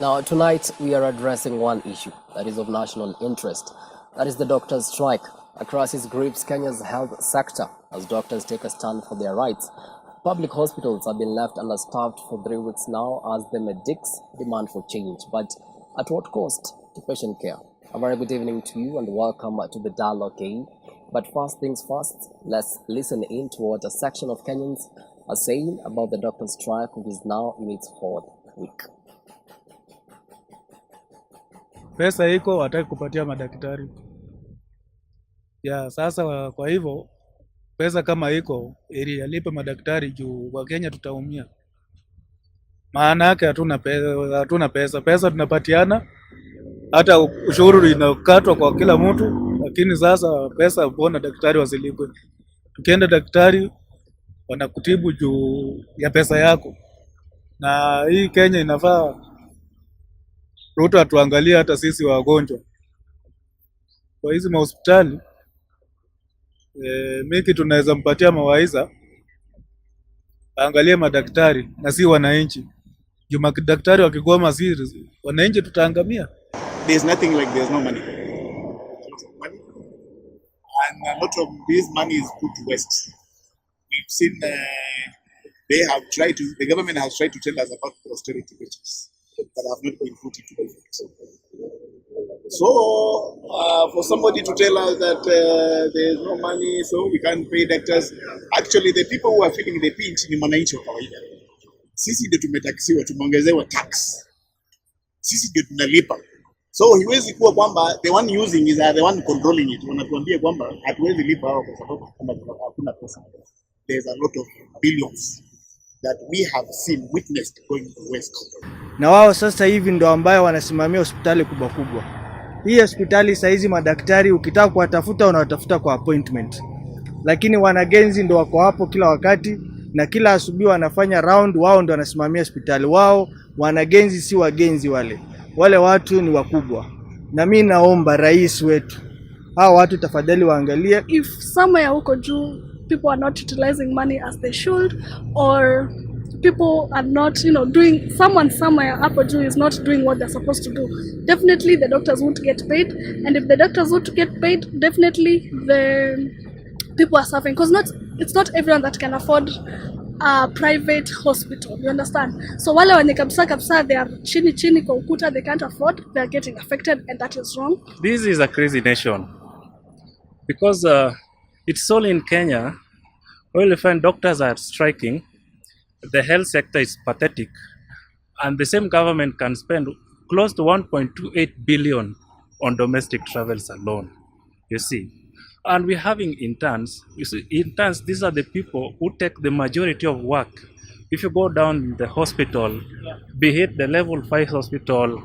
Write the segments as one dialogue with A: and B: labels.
A: Now, tonight we are addressing one issue that is of national interest. That is the doctors' strike. Across its grips Kenya's health sector as doctors take a stand for their rights. Public hospitals have been left understaffed for 3 weeks now as the medics demand for change. But at what cost to patient care? A very good evening to you and welcome to the dialogue game. But first things first, let's listen in to what a section of Kenyans are saying about the doctors' strike, which is now in its 4th week.
B: Pesa iko, wataki kupatia madaktari ya sasa. Kwa hivyo pesa kama iko ili alipe madaktari juu wa Kenya tutaumia. Maana yake hatuna pesa. Pesa tunapatiana, hata ushuru inakatwa kwa kila mtu, lakini sasa pesa mbona daktari wasilipwe? Tukienda daktari wanakutibu juu ya pesa yako. Na hii Kenya inafaa Ruto atuangalie hata sisi wagonjwa kwa hizi mahospitali. Miki tunaweza mpatia mawaidha, angalie madaktari na si wananchi. Juu madaktari wakigoma siri, wananchi tutaangamia.
C: There's nothing like there's no money. Money. And a lot of this money is put to waste. We've seen the government has tried to tell us about austerity measures that have not been put into effect. So for somebody to tell us that there is no money, so we can't pay doctors, actually the people who are feeling the pinch ni mwananchi wa kawaida. Sisi ndio tumetaksiwa, tumeongezewa tax. Sisi ndio tunalipa. So hiwezi kuwa kwamba the one using is the one controlling it. Wanatuambia kwamba hatuwezi lipa hao kwa sababu hakuna pesa. There's a lot of billions that we have witnessed going to waste.
D: Na wao sasa hivi ndio ambao wanasimamia hospitali kubwa kubwa. Hii hospitali saizi madaktari ukitaka kuwatafuta unawatafuta kwa appointment. Lakini wanagenzi ndio wako hapo kila wakati na kila asubuhi wanafanya round, wao ndio wanasimamia hospitali. Wao wanagenzi si wagenzi wale. Wale watu ni wakubwa. Na mimi naomba rais wetu, hao watu tafadhali waangalie.
E: If somewhere huko juu people are not utilizing money as they should, or people are not, doing, someone somewhere hapo juu is not doing what they're supposed to do, definitely the doctors won't get paid. And if the doctors won't get paid, definitely the people are suffering, because it's not everyone that can afford a private hospital, you understand? So wale wenye kabisa they are chini kwa ukuta, they can't afford, they are getting affected, and that is wrong.
F: This is a crazy nation because it's all in Kenya where you find doctors are striking, the health sector is pathetic, and the same government can spend close to 1.28 billion on domestic travels alone, you see. And we're having interns. You see, interns, these are the people who take the majority of work. If you go down the hospital, be it the level 5 hospital,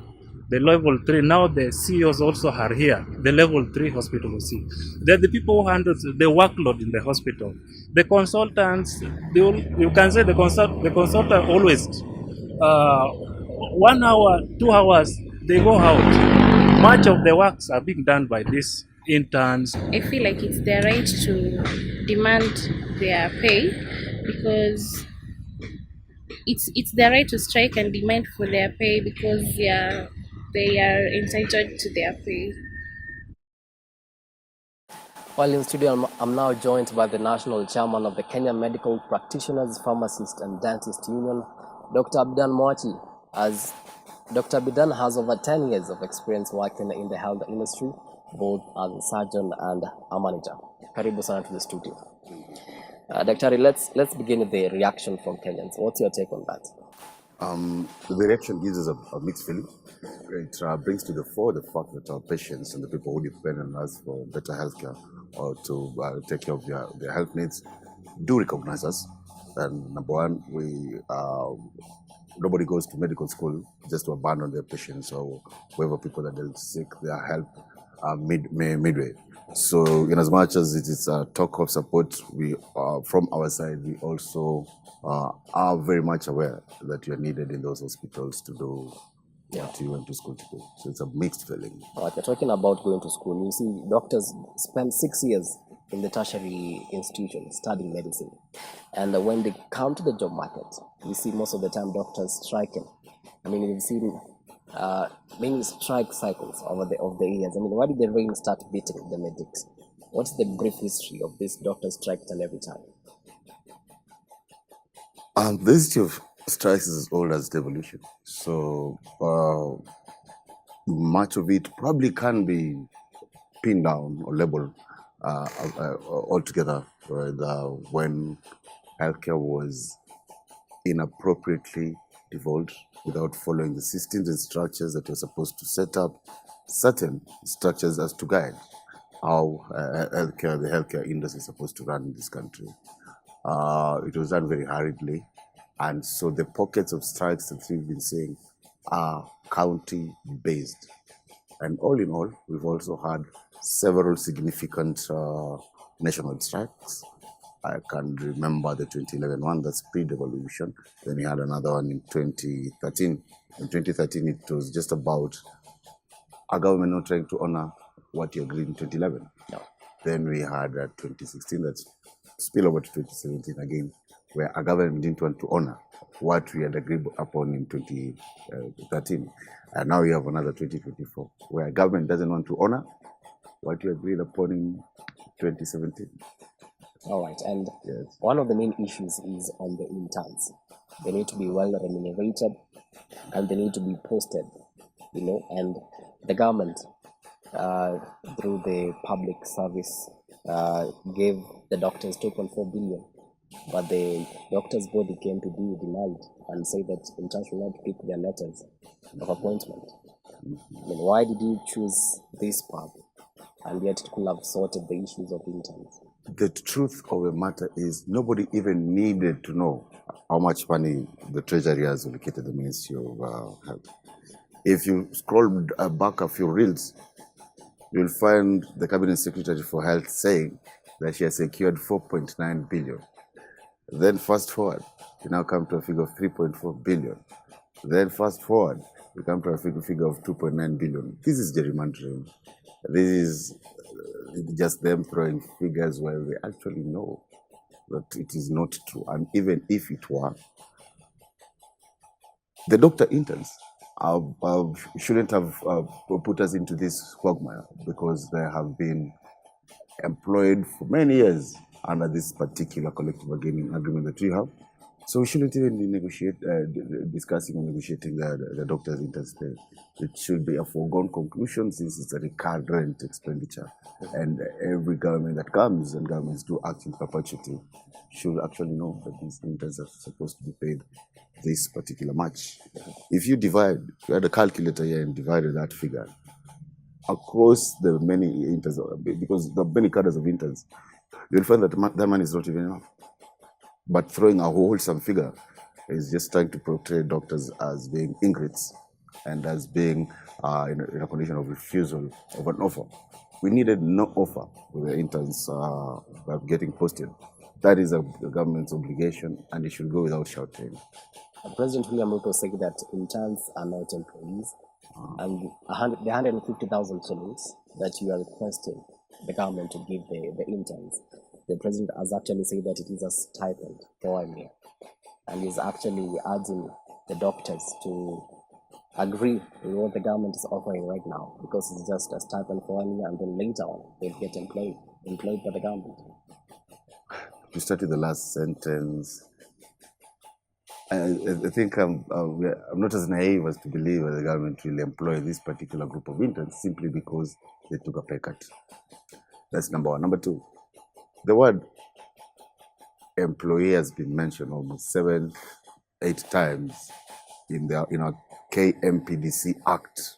F: the level 3, now the CEOs also are here, the level 3 hospital, you see. They're the people who handle the workload in the hospital. The consultants, you can say the consultant always, 1 hour, 2 hours, they go out. Much of the works are being done by these interns.
G: I feel like it's their right to demand their pay, because it's their right to strike and demand for their pay, because they are entitled to their pay.
A: While in studio, I'm now joined by the national chairman of the Kenya Medical Practitioners, Pharmacists and Dentist Union, Dr. Abidan Mwachi. As Dr. Abidan has over 10 years of experience working in the health industry, both as a surgeon and a manager. Karibu sana to the studio. Daktari, let's begin with the reaction from Kenyans. What's your take on that?
H: The reaction gives us a mixed feeling. It brings to the fore the fact that our patients and the people who depend on us for better healthcare or to take care of their health needs do recognize us. And number one, nobody goes to medical school just to abandon their patients or whoever people that they'll seek their help midway. So in as much as it is a talk of support, we from our side, we also are very much aware that you're needed in those hospitals to do what you went to school to do. So it's a mixed feeling.
A: You're talking about going to school. You see, doctors spend 6 years in the tertiary institution studying medicine. And when they come to the job market, you see most of the time doctors striking. I mean, you've seen many strike cycles over the years. I mean, why did the rain start beating the medics? What's the brief history of this doctor strike and every time?
H: The history of strikes is as old as devolution. So much of it probably can be pinned down or labeled altogether when healthcare was inappropriately devolved without following the systems and structures that were supposed to set up certain structures as to guide how the healthcare industry is supposed to run in this country. It was done very hurriedly, and so the pockets of strikes that we've been seeing are county-based. And all in all, we've also had several significant national strikes. I can remember the 2011 one, that's pre-devolution. Then we had another one in 2013. In 2013, it was just about a government not trying to honor what you agreed in 2011.
A: No.
H: Then we had 2016, that's spill over to 2017 again, where a government didn't want to honor what we had agreed upon in 2013. And now we have another 2024, where a government doesn't want to honor what we agreed upon in 2017.
A: All right, and
H: Yes.
A: one of the main issues is on the interns. They need to be well remunerated, and they need to be posted, and the government, through the public service, gave the doctors 2.4 billion, but the doctors' body came to be denied and said that interns should not pick their letters of appointment. I mean, why did you choose this path, and yet it could have sorted the issues of interns?
H: The truth of the matter is nobody even needed to know how much money the Treasury has allocated the Ministry of Health. If you scroll back a few reels, you'll find the Cabinet Secretary for Health saying that she has secured 4.9 billion. Then fast forward, you now come to a figure of 3.4 billion. Then fast forward, we come to a figure of 2.9 billion. This is gerrymandering. This is just them throwing figures where we actually know that it is not true. And even if it were, the doctor interns shouldn't have put us into this quagmire, because they have been employed for many years under this particular collective bargaining agreement that we have. So we shouldn't even be discussing or negotiating the doctor's interns pay. It should be a foregone conclusion, since it's a recurrent expenditure. And every government that comes, and governments do act in perpetuity, should actually know that these interns are supposed to be paid this particular much. If you had a calculator here and divided that figure across the many interns, because there are many cadres of interns, you'll find that that money is not even enough. But throwing a wholesome figure is just trying to portray doctors as being ingrates and as being in a condition of refusal of an offer. We needed no offer with the interns getting posted. That is a government's obligation, and it should go without shouting.
A: President William Ruto said that interns are not employees, and the 150,000 shillings that you are requesting the government to give the interns, the president has actually said that it is a stipend for 1 year, and is actually urging the doctors to agree with what the government is offering right now, because it's just a stipend for 1 year, and then later on they'll get employed by the government.
H: To start with the last sentence, I think I'm not as naive as to believe that the government will employ this particular group of interns simply because they took a pay cut. That's number one. Number two, the word employee has been mentioned almost 7-8 times in our KMPDC Act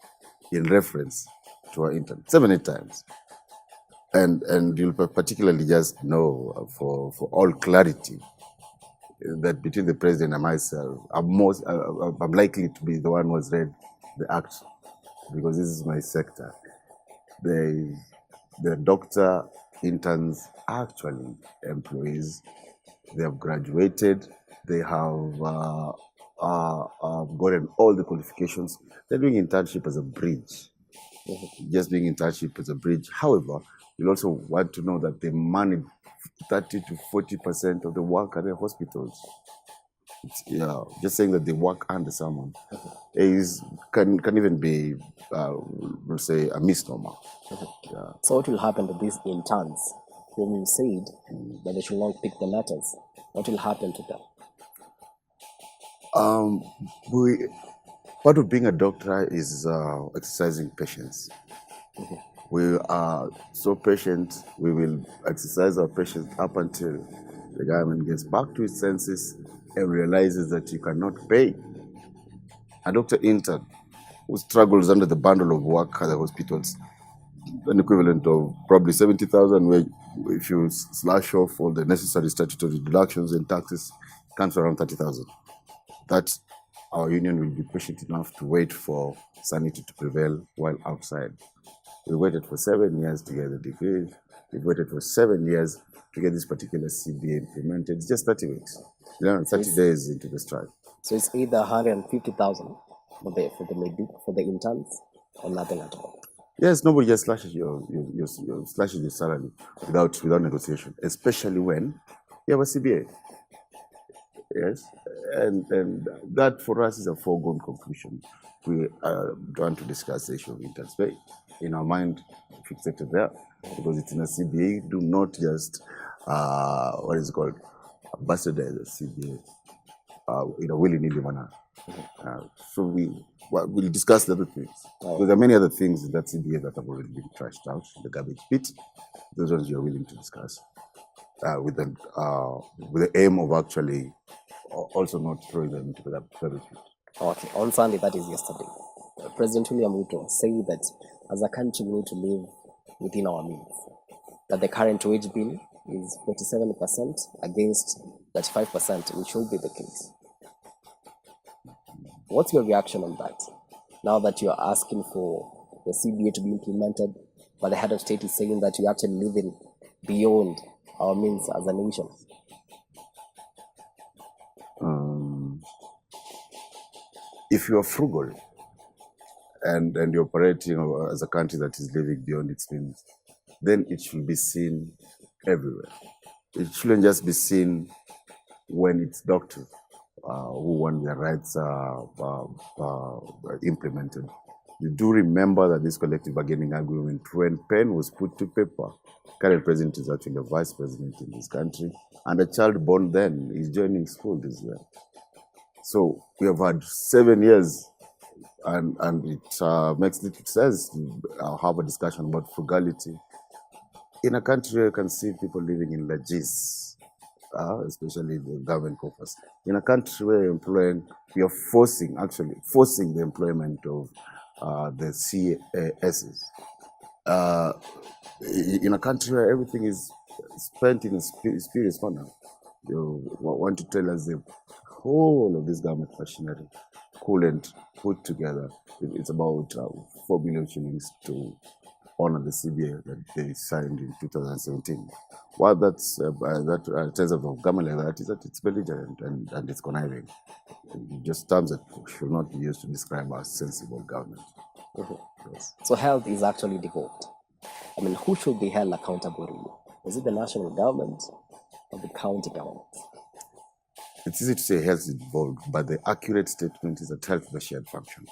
H: in reference to our intern. 7-8 times. And you'll particularly just know for all clarity that between the president and myself, I'm likely to be the one who has read the act, because this is my sector. The doctor interns are actually employees. They have graduated. They have gotten all the qualifications. They're doing internship as a bridge. Just doing internship as a bridge. However, you also want to know that they manage 30 to 40% of the work at the hospitals. Yeah, just saying that they work under someone is can even be, we'll say, a misnomer. Yeah.
A: So what will happen to these interns whom you said that they should not pick the letters? What will happen to them?
H: We part of being a doctor is exercising patience. We are so patient. We will exercise our patience up until the government gets back to its senses and realizes that you cannot pay a doctor intern who struggles under the bundle of work at the hospitals, an equivalent of probably 70,000, where if you slash off all the necessary statutory deductions and taxes, comes around 30,000. That our union will be patient enough to wait for sanity to prevail while outside. We waited for 7 years to get the degree. We waited for 7 years to get this particular CBA implemented. It's just 30 weeks. 30 days into the strike.
A: So it's either 150,000 for the interns or nothing at all.
H: Yes, nobody just slashes your salary without negotiation, especially when you have a CBA. Yes, and that for us is a foregone conclusion. We don't want to discuss the issue of interns pay. In our mind, fixated there because it's in a CBA. Do not just bastardize a CBA in a willy-nilly manner. So we'll discuss the other things. Because there are many other things in that CBA that have already been trashed out in the garbage pit. Those ones you're willing to discuss with the aim of actually also not throwing them into the garbage pit.
A: Okay, on Sunday, that is yesterday, President William Ruto said that as a country we need to live within our means, that the current wage bill is 47% against 35%, which should be the case. What's your reaction on that? Now that you are asking for the CBA to be implemented, but the head of state is saying that we are actually living beyond our means as a nation.
H: If you are frugal and you're operating as a country that is living beyond its means, then it should be seen everywhere. It shouldn't just be seen when it's doctors who want their rights implemented. You do remember that this collective bargaining agreement, when pen was put to paper, current president is actually a vice president in this country, and a child born then is joining school this year. So we have had 7 years, and it makes little sense to have a discussion about frugality. In a country where you can see people living in lodges, especially the government coffers. In a country where we are forcing the employment of the CASs. In a country where everything is spent in a spurious manner. You want to tell us the whole of this government machinery couldn't put together. It's about 4 billion shillings to honor the CBA that they signed in 2017. What that tells of government like that is that it's belligerent and it's conniving. Just terms that should not be used to describe a sensible government.
A: Yes. So health is actually devolved. I mean, who should be held accountable really? Is it the national government or the county government?
H: It's easy to say health is devolved, but the accurate statement is that health is a shared function.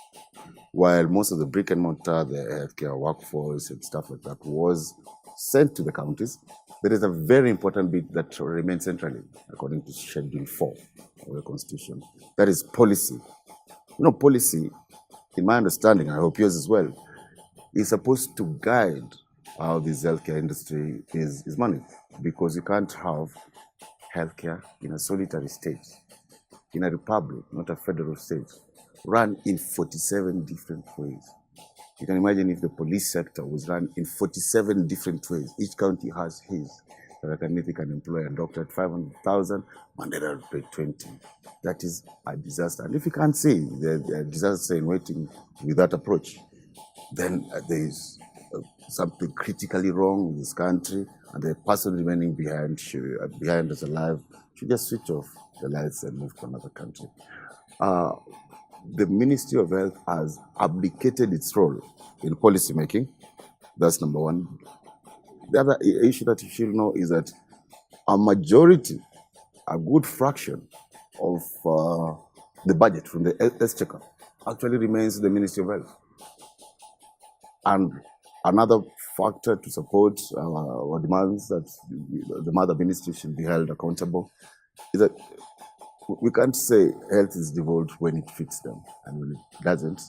H: While most of the brick and mortar, the healthcare workforce and stuff like that was sent to the counties, there is a very important bit that remains centrally, according to Schedule 4 of the Constitution. That is policy. Policy, in my understanding, I hope yours as well, is supposed to guide how this healthcare industry is managed, because you can't have healthcare in a solitary state, in a republic, not a federal state, run in 47 different ways. You can imagine if the police sector was run in 47 different ways. Each county has his. If you can employ a doctor at 500,000, Mandela will pay 20. That is a disaster. And if you can't see the disaster in waiting with that approach, then there is something critically wrong in this country, and the person remaining behind us alive should just switch off the lights and move to another country. The Ministry of Health has abdicated its role in policy making. That's number one. The other issue that you should know is that a majority, a good fraction of the budget from the exchequer actually remains the Ministry of Health. And another factor to support our demands that the mother ministry should be held accountable is that we can't say health is devolved when it fits them, and when it doesn't,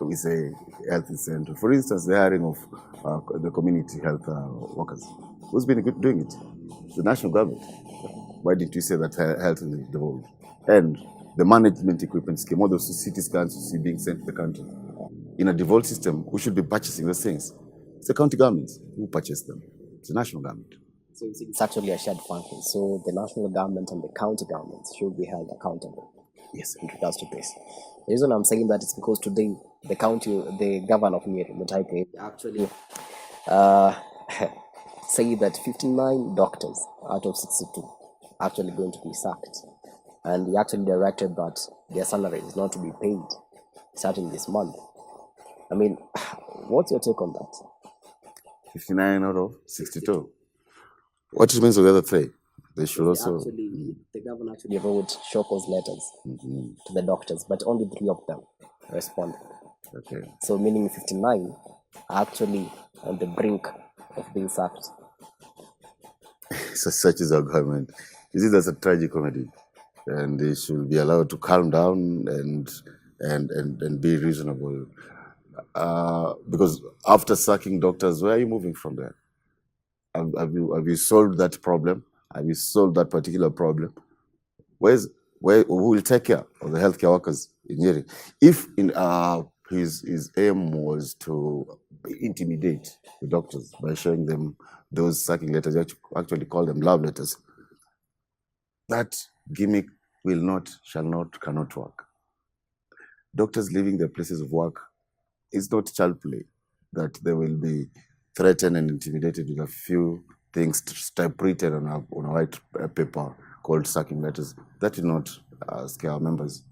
H: we say health is central. For instance, the hiring of the community health workers. Who's been doing it? The national government. Why didn't you say that health is devolved? And the management equipment scheme, all those CT scans you see being sent to the country. In a devolved system, who should be purchasing those things? It's the county governments who purchase them. It's the national government.
A: So it's actually a shared function. So the national government and the county governments should be held accountable. Yes, in regards to this. The reason I'm saying that is because today the governor of Nyeri, Mutaike, actually say that 59 doctors out of 62 are actually going to be sacked. And he actually directed that their salary is not to be paid starting this month. I mean, what's your take on that?
H: 59 out of 62. What remains of the other three? They should also.
A: The governor actually wrote show cause letters to the doctors, but only 3 of them responded.
H: Okay.
A: So, meaning 59 are actually on the brink of being sacked.
H: So such is our government. You see, that's a tragic comedy, and they should be allowed to calm down and be reasonable. Because after sacking doctors, where are you moving from there? Have you solved that problem? Have you solved that particular problem? Who will take care of the healthcare workers in Nyeri? If his aim was to intimidate the doctors by showing them those sacking letters, you actually call them love letters, that gimmick shall not, cannot work. Doctors leaving their places of work is not child play, that they will be threatened and intimidated with a few things typewritten on a white paper called sacking letters. That will not scare our members.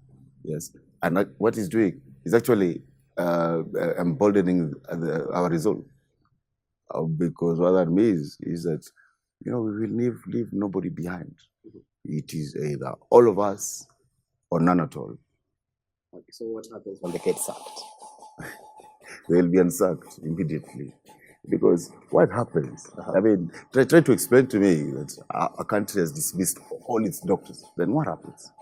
H: Yes. And what he's doing is actually emboldening our resolve. Because what that means is that, we will leave nobody behind. It is either all of us or none at all.
A: Okay, so what happens when they get sacked?
H: They'll be unsacked immediately. Because what happens? I mean, try to explain to me that a country has dismissed all its doctors. Then what happens?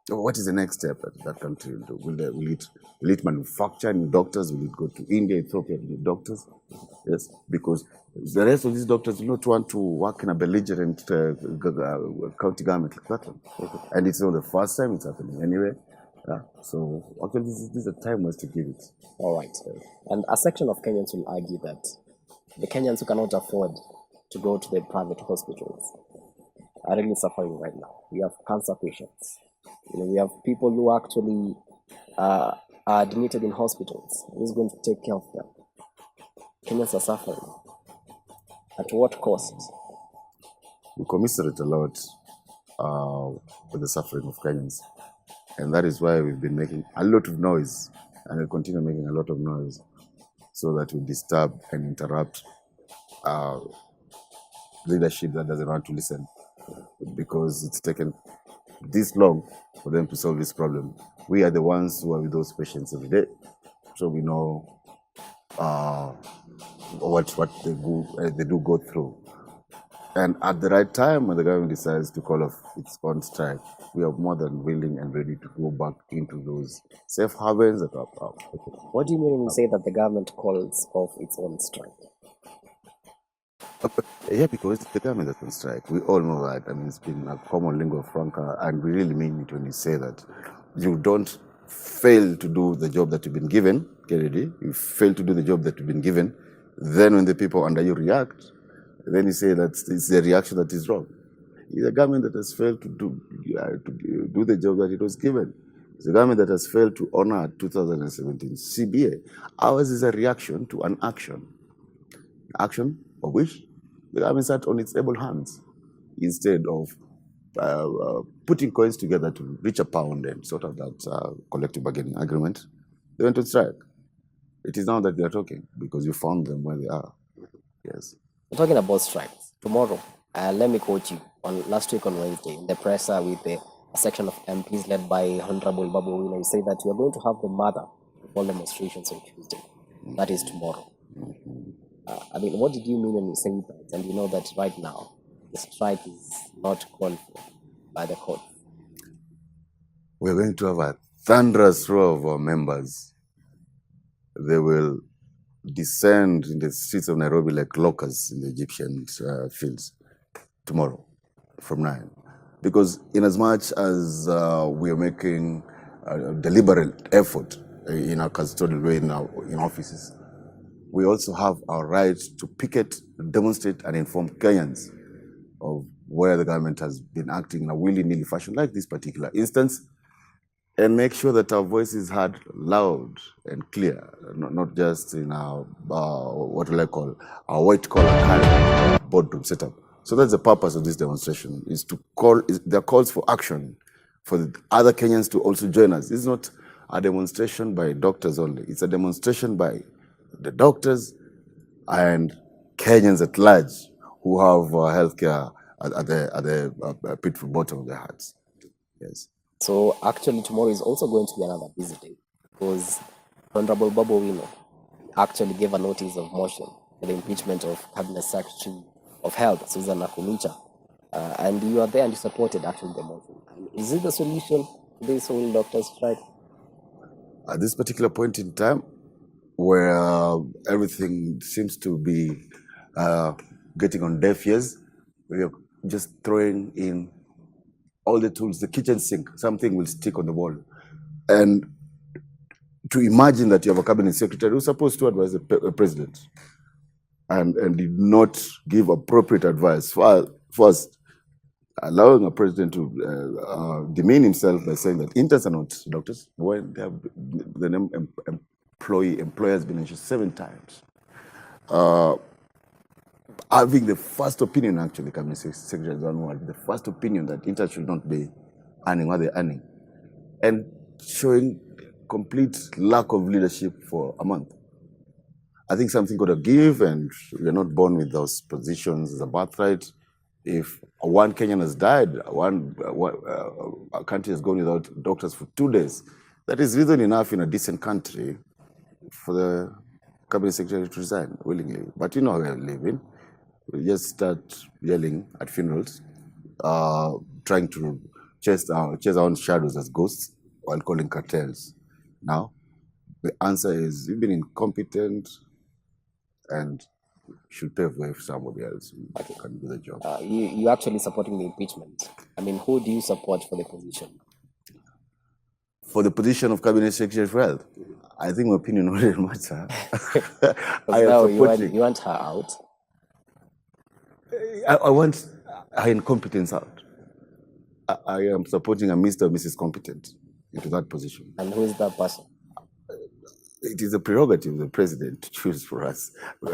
H: What is the next step that that country will do? Will it manufacture new doctors? Will it go to India, Ethiopia to get doctors? Yes, because the rest of these doctors do not want to work in a belligerent county government like that one. And it's not the first time it's happening anyway. So actually, this is a time was to give it.
A: All right. And a section of Kenyans will argue that the Kenyans who cannot afford to go to the private hospitals are really suffering right now. We have cancer patients. We have people who actually are admitted in hospitals. Who's going to take care of them? Kenyans are suffering. At what cost?
H: We commiserate a lot with the suffering of Kenyans. And that is why we've been making a lot of noise, and we'll continue making a lot of noise, so that we disturb and interrupt leadership that doesn't want to listen, because it's taken this long for them to solve this problem. We are the ones who are with those patients every day, so we know what they do go through. And at the right time, when the government decides to call off its own strike, we are more than willing and ready to go back into those safe havens that are out.
A: What do you mean when you say that the government calls off its own strike?
H: Yeah, because it's the government that's on strike. We all know that. I mean, it's been a common lingua franca, and we really mean it when you say that. You don't fail to do the job that you've been given, Kennedy. You fail to do the job that you've been given. Then when the people under you react, then you say that it's the reaction that is wrong. It's a government that has failed to do the job that it was given. It's a government that has failed to honor 2017 CBA. Ours is a reaction to an action. Action of which the government sat on its able hands instead of putting coins together to reach a pound and sort of that collective bargaining agreement. They went on strike. It is now that they are talking because you found them where they are. Yes.
A: We're talking about strikes. Tomorrow, Let me quote you. On last week on Wednesday, in the presser with a section of MPs led by Honorable Babu Wino, you say that you are going to have the mother of all demonstrations on Tuesday. That is tomorrow. I mean, what did you mean when you say that? And you know that right now, the strike is not called for by the court.
H: We're going to have a thunderous row of our members. They will descend in the streets of Nairobi like locusts in the Egyptian fields tomorrow from 9. Because in as much as we are making a deliberate effort in our custodial way in offices, we also have our right to picket, demonstrate, and inform Kenyans of where the government has been acting in a willy-nilly fashion, like this particular instance, and make sure that our voice is heard loud and clear, not just in our, what will I call, our white-collar boardroom setup. So that's the purpose of this demonstration, is to call, there are calls for action for the other Kenyans to also join us. This is not a demonstration by doctors only. It's a demonstration by the doctors and Kenyans at large who have healthcare at the pitfall bottom of their hearts. Yes.
A: So actually tomorrow is also going to be another busy day because Honorable Babu Wino actually gave a notice of motion for the impeachment of Cabinet Secretary of Health, Susan Nakumicha. And you are there and you supported actually the motion. Is it the solution to this whole doctor strike?
H: At this particular point in time, where everything seems to be getting on deaf ears, we are just throwing in all the tools, the kitchen sink, something will stick on the wall. And to imagine that you have a cabinet secretary who's supposed to advise the president and did not give appropriate advice. First, allowing a president to demean himself by saying that interns are not doctors when they have the name employer has been mentioned 7 times. Having the first opinion, actually, Cabinet Secretary Zanwad, the first opinion that interns should not be earning what they're earning, and showing complete lack of leadership for a month. I think something got to give, and we're not born with those positions as a birthright. If one Kenyan has died, a country has gone without doctors for 2 days, that is reason enough in a decent country for the cabinet secretary to resign willingly. But you know how we're living. We just start yelling at funerals, trying to chase our own shadows as ghosts while calling cartels. Now, the answer is you've been incompetent and should pave way for somebody else who can do the job.
A: You actually supporting the impeachment. I mean, who do you support for the position?
H: For the position of Cabinet Secretary for Health, I think my opinion already matters.
A: Now you want her out?
H: I want her incompetence out. I am supporting a Mr. or Mrs. Competent into that position.
A: And who is that person?
H: It is a prerogative of the president to choose for us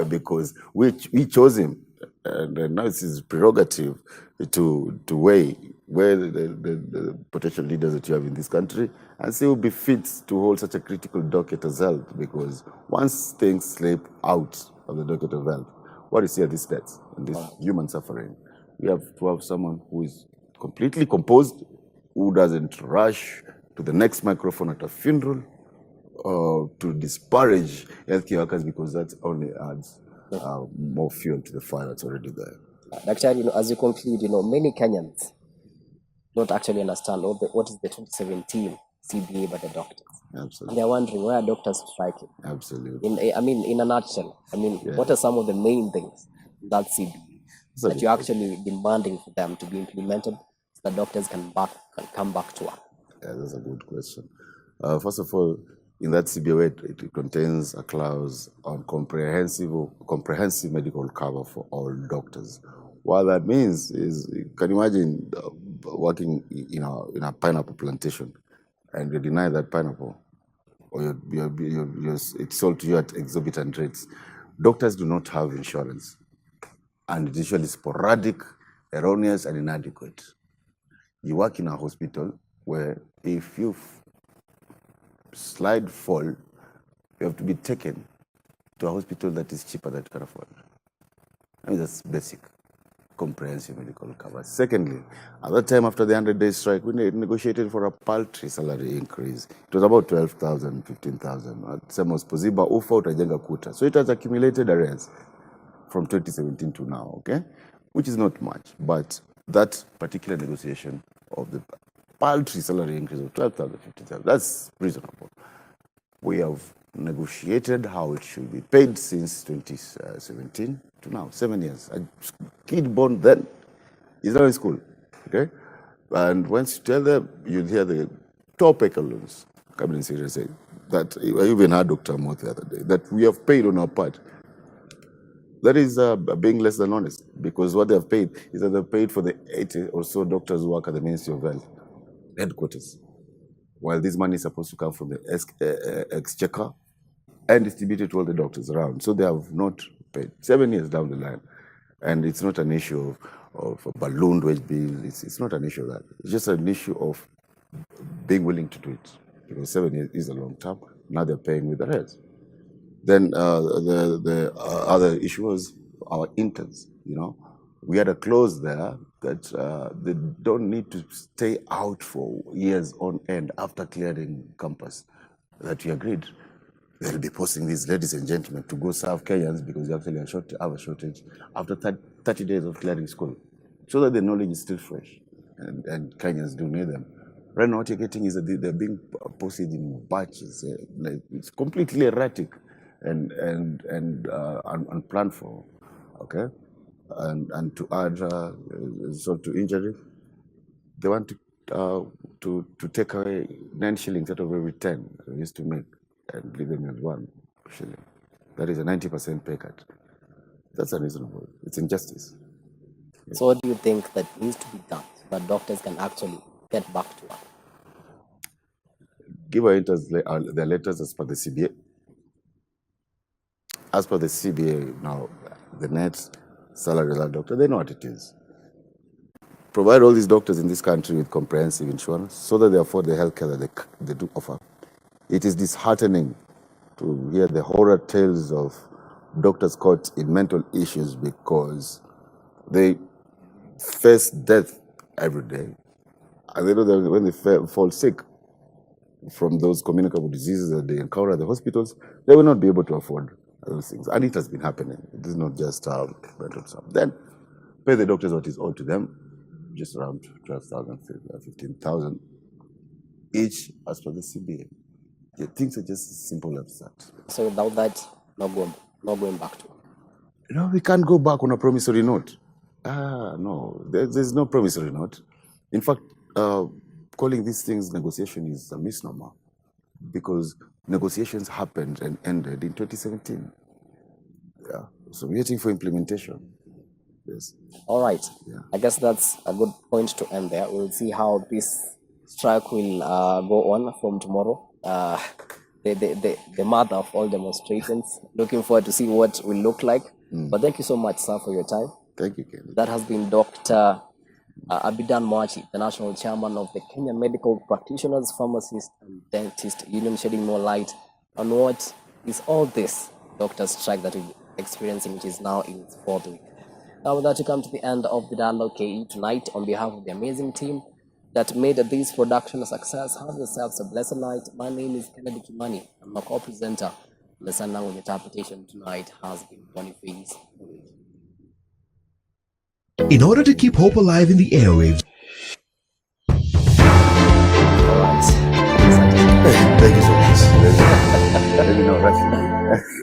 H: because we chose him, and now it's his prerogative to weigh where the potential leaders that you have in this country and see who befits to hold such a critical docket as health. Because once things slip out of the docket of health, what you see are these deaths and this human suffering. We have to have someone who is completely composed, who doesn't rush to the next microphone at a funeral, to disparage healthcare workers, because that only adds more fuel to the fire that's already there.
A: Actually, as you conclude, many Kenyans don't actually understand what is the 2017 CBA by the doctors.
H: Absolutely.
A: And they're wondering why are doctors striking?
H: Absolutely.
A: In a nutshell, what are some of the main things in that CBA that you're actually demanding for them to be implemented so that doctors can come back to work?
H: Yeah, that's a good question. First of all, in that CBA, it contains a clause on comprehensive medical cover for all doctors. What that means is, you can imagine working in a pineapple plantation, and you deny that pineapple, or it's sold to you at exorbitant rates. Doctors do not have insurance, and it's usually sporadic, erroneous, and inadequate. You work in a hospital where if you fall, you have to be taken to a hospital that is cheaper that you can afford. I mean, that's basic. comprehensive medical cover. Secondly, at that time after the 100-day strike, we negotiated for a paltry salary increase. It was about 12,000, 15,000. Same as Poziba, Ufa, utajenga kuta. So it has accumulated arrears from 2017 to now, okay? Which is not much, but that particular negotiation of the paltry salary increase of 12,000, 15,000, that's reasonable. We have negotiated how it should be paid since 2017 to now, 7 years. A kid born then is now in school, okay? And once you tell them, you'll hear the top echelons coming in serious say that, I even heard Dr. Moth the other day, that we have paid on our part. That is being less than honest, because what they have paid is that they've paid for the 80 or so doctors who work at the Ministry of Health headquarters, while this money is supposed to come from the exchequer and distributed to all the doctors around. So they have not paid 7 years down the line. And it's not an issue of a ballooned wage bill. It's not an issue of that. It's just an issue of being willing to do it, because 7 years is a long time. Now they're paying with the rest. Then the other issue was our interns. You know, we had a clause there that they don't need to stay out for years on end after clearing campus. That we agreed. They'll be posting these ladies and gentlemen to go serve Kenyans, because we actually have a shortage after 30 days of clearing school, so that the knowledge is still fresh and Kenyans do need them. Right now, what you're getting is that they're being posted in batches. It's completely erratic and unplanned for. Okay, and to add insult to injury, they want to take away 9 shillings out of every 10 they used to make and leave them with 1 shilling. That is a 90% pay cut. That's unreasonable. It's injustice.
A: So what do you think that needs to be done so that doctors can actually get back to work?
H: Give our interns their letters as per the CBA. As per the CBA now, the net salary of that doctor, they know what it is. Provide all these doctors in this country with comprehensive insurance so that they afford the healthcare that they do offer. It is disheartening to hear the horror tales of doctors caught in mental issues because they face death every day. And they know that when they fall sick from those communicable diseases that they encounter at the hospitals, they will not be able to afford those things. And it has been happening. It is not just mental stuff. Then pay the doctors what is owed to them, just around 12,000, 15,000 each as per the CBA. Yeah, things are just as simple as that.
A: So without that, not going back to work.
H: No, we can't go back on a promissory note. No, there's no promissory note. In fact, calling these things negotiation is a misnomer, because negotiations happened and ended in 2017. Yeah, so we're waiting for implementation. Yes.
A: All right.
H: Yeah.
A: I guess that's a good point to end there. We'll see how this strike will go on from tomorrow. The mother of all demonstrations. Looking forward to see what will look like. But thank you so much, sir, for your time.
H: Thank you, Ken.
A: That has been Dr. Abidan Mwachi, the national chairman of the Kenyan Medical Practitioners, Pharmacists and Dentists Union, shedding more light on what is all this doctor strike that we're experiencing, which is now in its 4th week. Now, with that, we come to the end of the Dialogue KE tonight. On behalf of the amazing team that made this production a success, have yourselves a blessed night. My name is Kennedy Kimani. I'm a co-presenter. The Sun Language interpretation tonight has been Boniface.
I: In order to keep hope alive in the airwaves,